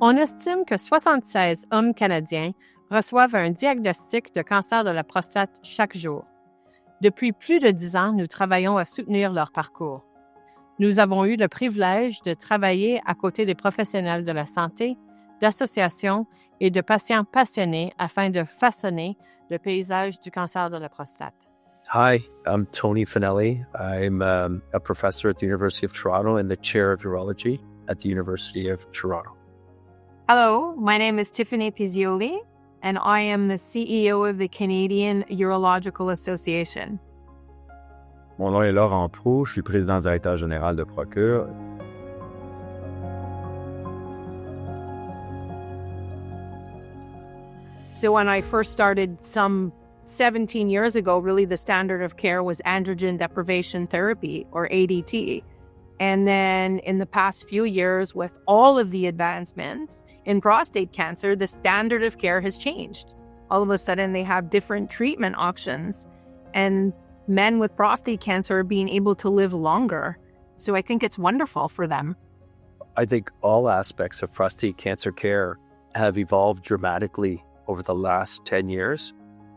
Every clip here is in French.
On estime que 76 hommes canadiens reçoivent un diagnostic de cancer de la prostate chaque jour. Depuis plus de 10 ans, nous travaillons à soutenir leur parcours. Nous avons eu le privilège de travailler à côté des professionnels de la santé, d'associations et de patients passionnés afin de façonner le paysage du cancer de la prostate. Hi, I'm Tony Finelli. I'm a professor at the University of Toronto and the chair of urology at the University of Toronto. Hello, my name is Tiffany Pizzioli, and I am the CEO of the Canadian Urological Association. Mon nom est Laurent Proulx, je suis président directeur général de Procure. So when I first started some 17 years ago, really the standard of care was androgen deprivation therapy, or ADT. And then in the past few years, with all of the advancements in prostate cancer, the standard of care has changed. All of a sudden, they have different treatment options, and men with prostate cancer are being able to live longer. So I think it's wonderful for them. I think all aspects of prostate cancer care have evolved dramatically over the last 10 years.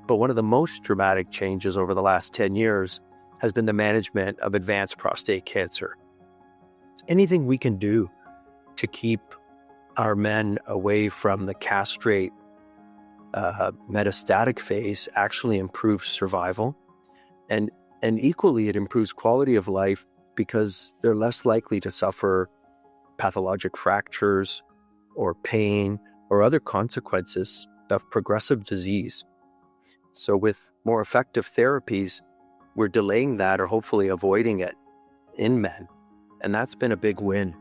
But one of the most dramatic changes over the last 10 years has been the management of advanced prostate cancer. Anything we can do to keep our men away from the castrate metastatic phase actually improves survival. And equally, it improves quality of life because they're less likely to suffer pathologic fractures or pain or other consequences of progressive disease. So with more effective therapies, we're delaying that or hopefully avoiding it in men. And that's been a big win.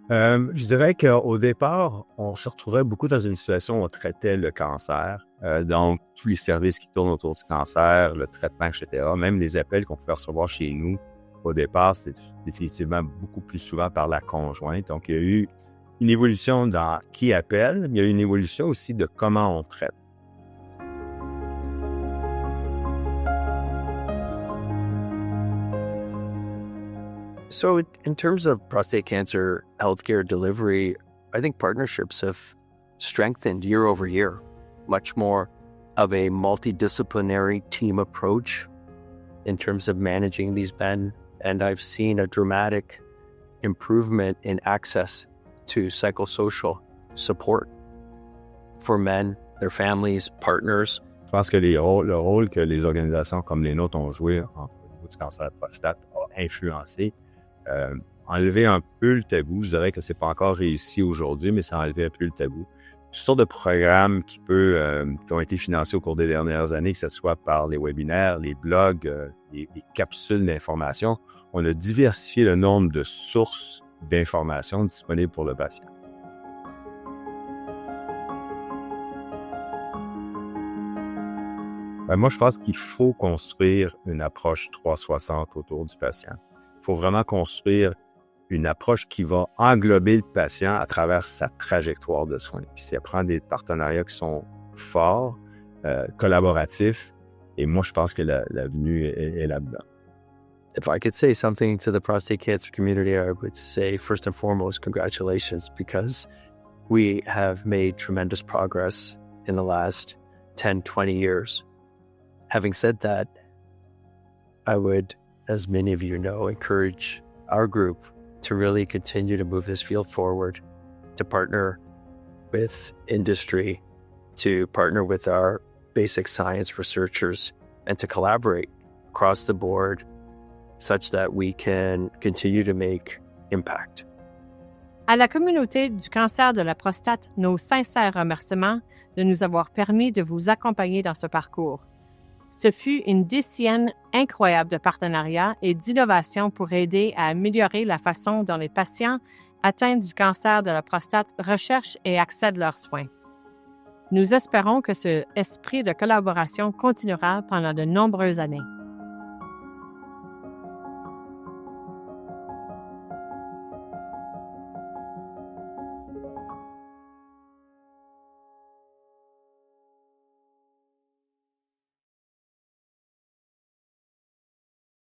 Je dirais qu'au départ, on se retrouvait beaucoup dans une situation où on traitait le cancer. Donc, tous les services qui tournent autour du cancer, le traitement, etc., même les appels qu'on pouvait recevoir chez nous, au départ, c'est définitivement beaucoup plus souvent par la conjointe. Donc, il y a eu une évolution dans qui appelle, mais il y a eu une évolution aussi de comment on traite. So in terms of prostate cancer healthcare delivery, I think partnerships have strengthened year over year, much more of a multidisciplinary team approach in terms of managing these men. And I've seen a dramatic improvement in access to psychosocial support for men, their families, partners. Je pense que le rôle que les organisations comme les nôtres ont joué au niveau du cancer de prostate a influencé. Enlever un peu le tabou, je dirais que c'est pas encore réussi aujourd'hui, mais ça a enlevé un peu le tabou. Toutes sortes de programmes qui ont été financés au cours des dernières années, que ce soit par les webinaires, les blogs, les capsules d'information, on a diversifié le nombre de sources d'informations disponibles pour le patient. Moi, je pense qu'il faut construire une approche 360 autour du patient. Il faut vraiment construire une approche qui va englober le patient à travers sa trajectoire de soins. Puis ça prend des partenariats qui sont forts, collaboratifs, et moi, je pense que l'avenue est là-dedans. If I could say something to the prostate cancer community, I would say, first and foremost, congratulations, because we have made tremendous progress in the last 10, 20 years. Having said that, I would, as many of you know, encourage our group to really continue to move this field forward, to partner with industry, to partner with our basic science researchers, and to collaborate across the board such that we can continue to make impact. À la communauté du cancer de la prostate, nos sincères remerciements de nous avoir permis de vous accompagner dans ce parcours. Ce fut une décennie incroyable de partenariats et d'innovation pour aider à améliorer la façon dont les patients atteints du cancer de la prostate recherchent et accèdent leurs soins. Nous espérons que ce esprit de collaboration continuera pendant de nombreuses années.